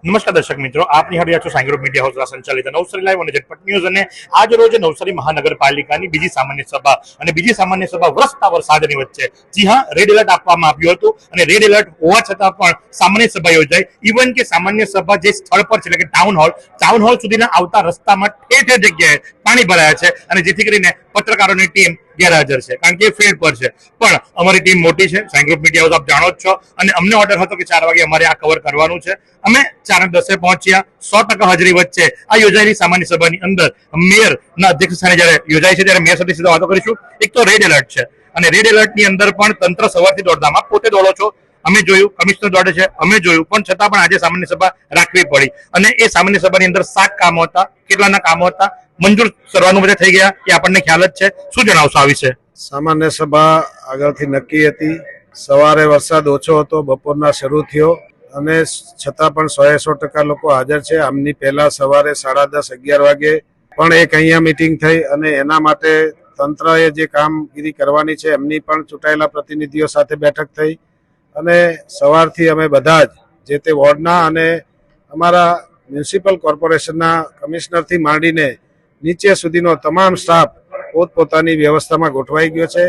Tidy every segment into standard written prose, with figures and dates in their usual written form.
નમસ્કાર દર્શક મિત્રો, આપ નિહાળી રહ્યા છો સાંઈ ગ્રુપ મીડિયા હાઉસ દ્વારા સંચાલિત નવસારી લાઈવ અને ઝટપટ ન્યૂઝ. અને આજ રોજ નવસારી મહાનગરપાલિકાની બીજી સામાન્ય સભા અને બીજી સામાન્ય સભા વરસતા વરસાદની વચ્ચે, જી હા, રેડ એલર્ટ આપવામાં આવ્યું હતું અને રેડ એલર્ટ હોવા છતાં પણ સામાન્ય સભા યોજાઈ. ઇવન કે સામાન્ય સભા જે સ્થળ પર છે એટલે કે ટાઉન હોલ સુધીના આવતા રસ્તામાં ઠેર ઠેર જગ્યાએ પાણી ભરાયા છે અને જેથી કરીને પત્રકારોની ટીમ ગેરહાજર છે, કારણ કે એ ફિલ્ડ પર છે. પણ અમારી ટીમ મોટી છે, સાંઈ ગ્રુપ મીડિયા હાઉસ આપ જાણો જ છો, અને અમને ઓર્ડર હતો કે 4 વાગે અમારે આ કવર કરવાનું છે. અમે 4:10 પહોંચ્યા. 100% હાજરી વચ્ચે આ યોજાયેલી સામાન્ય સભાની અંદર મેયર ના અધ્યક્ષ સ્થાને જયારે યોજાય છે ત્યારે મેયર સાથે સીધા વાતો કરીશું. એક તો રેડ એલર્ટ છે અને રેડ એલર્ટ ની અંદર પણ તંત્ર સવારથી દોડધામ, આપ પોતે દોડો છો, અમે જોયું, કમિશનર દોડે છે, અમે જોયું, પણ છતાં પણ આજે સામાન્ય સભા રાખવી પડી. અને એ સામાન્ય સભાની અંદર 7 કામો હતા. કેટલાના કામો હતા, મંજૂર સર્વાનુમતે થઈ ગયા એ આપણને ખ્યાલ જ છે. શું જણાવશો આ વિશે? સામાન્ય સભા આગળથી નક્કી હતી. સવારે વરસાદ ઓછો હતો, બપોરના શરૂ થયો અને છતાં પણ 100% લોકો હાજર છે. આમની પહેલા સવારે 10:30 11 વાગે પણ એક અહીંયા મીટિંગ થઈ અને એના માટે તંત્રએ જે કામગીરી કરવાની છે એમની પણ ચૂંટાયેલા પ્રતિનિધિઓ સાથે બેઠક થઈ. અને સવારથી અમે બધા જ જે તે વોર્ડના અને અમારા મ્યુનિસિપલ કોર્પોરેશનના કમિશનરથી માંડીને નીચે સુધીનો તમામ સ્ટાફ પોતપોતાની વ્યવસ્થામાં ગોઠવાઈ ગયો છે.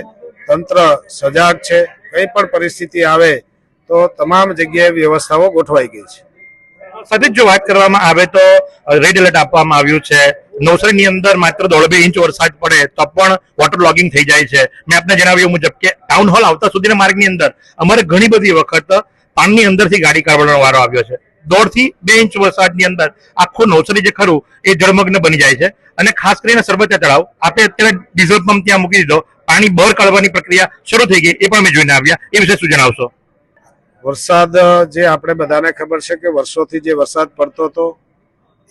તંત્ર સજાગ છે, કંઈ પણ પરિસ્થિતિ આવે તો તમામ જગ્યાએ વ્યવસ્થાઓ ગોઠવાઈ ગઈ છે. સાથે જો વાત કરવામાં આવે તો રેડ એલર્ટ આપવામાં આવ્યું છે. નવસારીની અંદર માત્ર 1.5 ઇંચ વરસાદ પડે તો પણ વોટર લોગિંગ થઈ જાય છે. મેં આપને જણાવ્યું મુજબ કે ટાઉન હોલ આવતા સુધીના માર્ગની અંદર અમારે ઘણી બધી વખત પાણીની અંદરથી ગાડી કાઢવાનો વારો આવ્યો છે. 1.5 થી 2 ઇંચ વરસાદની અંદર આખું નવસારી જે ખરું એ જળમગ્ન બની જાય છે. અને ખાસ કરીને સરબતિયા તળાવ, આપણે અત્યારે ડીઝલ પંપ ત્યાં મૂકી દીધો, પાણી બહાર કાઢવાની પ્રક્રિયા શરૂ થઈ ગઈ, એ પણ અમે જોઈને આવ્યા. એ વિશે શું જણાવશો? વરસાદ જે આપણે બધાને ખબર છે કે વર્ષોથી જે વરસાદ પડતો હતો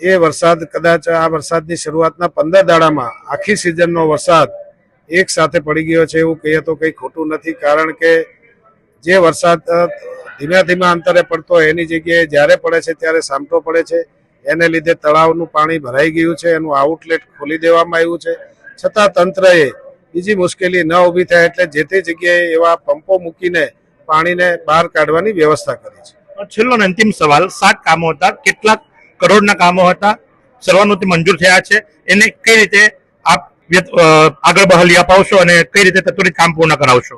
એ વરસાદ કદાચ આ વરસાદની શરૂઆતના 15 દાડામાં આખી સિઝનનો વરસાદ એક સાથે પડી ગયો છે એવું કહીએ તો કંઈ ખોટું નથી. કારણ કે જે વરસાદ ધીમે ધીમે અંતરે પડતો હોય એની જગ્યાએ જ્યારે પડે છે ત્યારે સામટો પડે છે. એને લીધે તળાવનું પાણી ભરાઈ ગયું છે, એનું આઉટલેટ ખોલી દેવામાં આવ્યું છે. છતાં તંત્રએ બીજી મુશ્કેલી ન ઊભી થાય એટલે જે તે જગ્યાએ એવા પંપો મૂકીને પાણીને બહાર કાઢવાની વ્યવસ્થા કરી છે. છેલ્લો અને અંતિમ સવાલ, 7 કામો હતા, કેટલાક કરોડના કામો હતા, સર્વાનુમતે મંજૂર થયા છે, એને કઈ રીતે આપ આગળ બહાલી અપાવશો અને કઈ રીતે ત્વરિત કામ પૂર્ણ કરાવશો?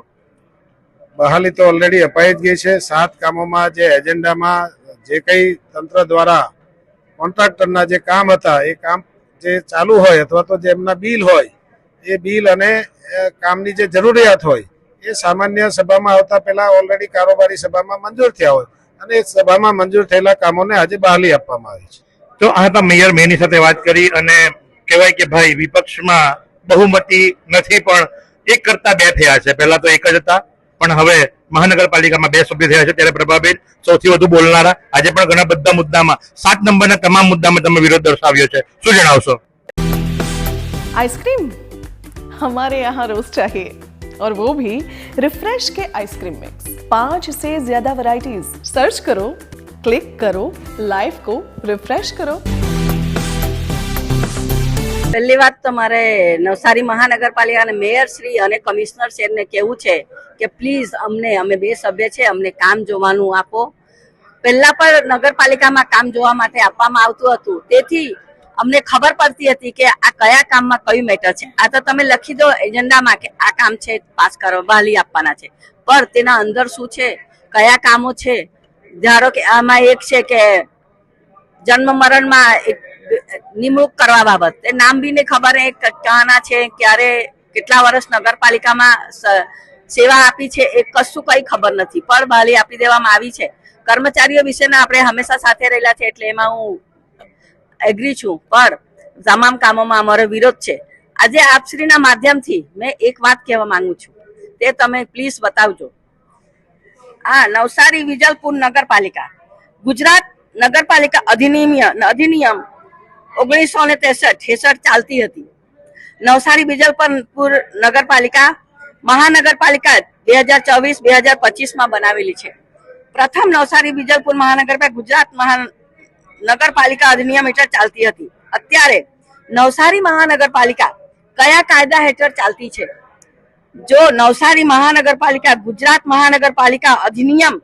બહાલી તો ઓલરેડી અપાઈ જ ગઈ છે. 7 કામોમાં જે એજન્ડામાં જે કંઈ તંત્ર દ્વારા કોન્ટ્રાક્ટરના જે કામ હતા એ કામ જે ચાલુ હોય અથવા તો જે એમના બિલ હોય એ બિલ અને કામની જે જરૂરિયાત હોય એ સામાન્ય સભામાં આવતા પહેલા ઓલરેડી કારોબારી સભામાં મંજૂર થયા હોય અને એ સભામાં મંજૂર થયેલા કામોને આજે બહાલી આપવામાં આવી છે. તો આ હતા મેયરની સાથે વાત કરી અને કહેવાય કે ભાઈ વિપક્ષમાં બહુમતી નથી પણ 1 કરતા 2 થયા છે. પહેલા તો 1 જ હતા, પણ હવે મહાનગરપાલિકામાં 2 સભ્ય થયા છે. ત્યારે પ્રભાબેન સૌથી વધુ બોલનારા, આજે પણ ઘણા બધા મુદ્દામાં 7 નંબરના તમામ મુદ્દામાં તમે વિરોધ દર્શાવ્યો છે. શું જણાવશો? आइसक्रीम हमारे यहाँ रोज चाहिए, और वो भी रिफ्रेश के आइसक्रीम मिक्स. 5 से ज्यादा वैरायटीज. सर्च करो, क्लिक करो, लाइफ को रिफ्रेश करो. પહેલી વાત તો મારે નવસારી મહાનગરપાલિકાના મેયર શ્રી અને કમિશનર શ્રીને કહેવું છે કે પ્લીઝ અમે 2 સભ્ય છે, અમને કામ જોવાનું આપો. પહેલા પણ નગરપાલિકામાં કામ જોવા માટે આપવામાં આવતું હતું, તેથી અમને ખબર પડતી હતી કે આ કયા કામમાં કયું મેટર છે. આ તો તમે લખી દો એજન્ડામાં કે આ કામ છે, પાસ કરો, બહાલી આપવાના છે, પણ તેના અંદર શું છે, કયા કામો છે. ધારો કે આમાં એક છે કે જન્મ મરણમાં નિમણૂક કરવા બાબત, એ નામ બી ને ખબર એ ક્યાંના છે, ક્યારે કેટલા વર્ષ નગરપાલિકામાં સેવા આપી છે, એ કશું કઈ ખબર નથી, પણ બહાલી આપી દેવામાં આવી છે. કર્મચારીઓ વિશેના આપણે હંમેશા સાથે રહેલા છે એટલે એમાં હું એગ્રી છું, પણ તમામ કામોમાં અમારો વિરોધ છે. આજે આપશ્રીના માધ્યમથી મેં એક વાત કહેવા માંગુ છું, તે તમે પ્લીઝ બતાવજો. હા, નવસારી વિજલપુર નગરપાલિકા ગુજરાત નગરપાલિકા અધિનિયમ 1963 ચાલતી હતી. નવસારી વિજલપુર નગરપાલિકા મહાનગરપાલિકા 2024-2025 માં બનાવેલી છે. પ્રથમ નવસારી વિજલપુર મહાનગરપાલિકા ગુજરાત નગરપાલિકા અધિનિયમ હેઠળ ચાલતી હતી. અત્યારે નવસારી મહાનગરપાલિકા કયા કાયદા હેઠળ ચાલતી છે? જો નવસારી મહાનગરપાલિકા ગુજરાત મહાનગરપાલિકા અધિનિયમ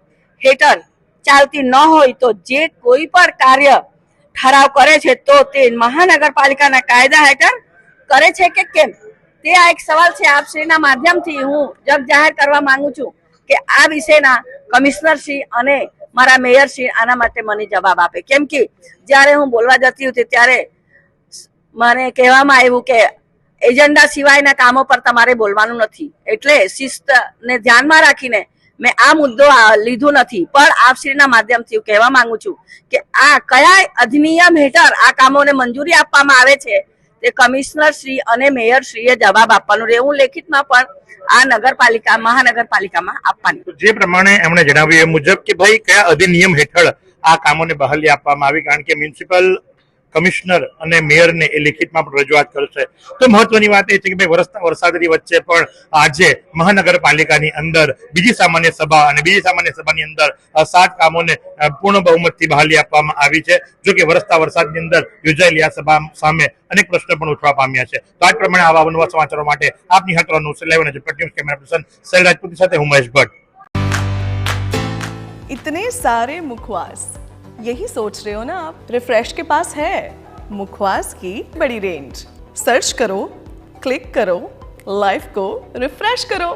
હેઠળ ચાલતી ન હોય તો જે કોઈ પણ કાર્ય ઠરાવ કરે છે તો તે મહાનગરપાલિકાના કાયદા હેઠળ કરે છે કે કેમ, તે આ એક સવાલ છે. આપશ્રીના માધ્યમથી હું જગ જાહેર કરવા માંગુ છું કે આ વિશેના કમિશનરશ્રી અને મારા મેયરશ્રી આના માટે મને જવાબ આપે. કેમ કે જ્યારે હું બોલવા જતી હતી ત્યારે મને કહેવામાં આવ્યું કે એજન્ડા સિવાયના કામો પર તમારે બોલવાનું નથી, એટલે શિસ્તને ધ્યાનમાં રાખીને મેં આ મુદ્દો લીધો નથી. પણ આપશ્રીના માધ્યમથી હું કહેવા માંગુ છું કે આ કયા અધિનિયમ હેઠળ આ કામોને મંજૂરી આપવામાં આવે છે તે કમિશનર શ્રી અને મેયર શ્રીએ જવાબ આપવાનું રહે. હું લેખિતમાં પણ આ મહાનગરપાલિકામાં આપવાની. તો જે પ્રમાણે એમણે જણાવ્યું એ મુજબ કે ભાઈ કયા અધિનિયમ હેઠળ આ કામોને બહાલી આપવામાં આવી, કારણ કે મ્યુનિસિપલ કમિશનર અને મેયરને એ લેખિતમાં પણ રજૂઆત કરશે. તો મહત્વની વાત એ છે કે ભાઈ વરસતા વરસાદની વચ્ચે પણ આજે મહાનગરપાલિકાની અંદર બીજી સામાન્ય સભા અને બીજી સામાન્ય સભાની અંદર 7 કામોને પૂર્ણ બહુમતથી બહાલી આપવામાં આવી છે. જો કે વરસતા વરસાદની અંદર યોજાયેલી આ સભા સામે અનેક પ્રશ્નો પણ ઉઠવા પામ્યા છે. તો આ જ પ્રમાણે આવા અવનવા સમાચારો માટે આપ નિહાળ કરો નવસારી લાઈવ અને Jhatpat news camera person Shail Rajput સાથે હું મહેશ ભટ્ટ. इतने सारे मुखवास, यही सोच रहे हो ना आप? रिफ्रेश के पास है मुखवास की बड़ी रेंज. सर्च करो, क्लिक करो, लाइफ को रिफ्रेश करो.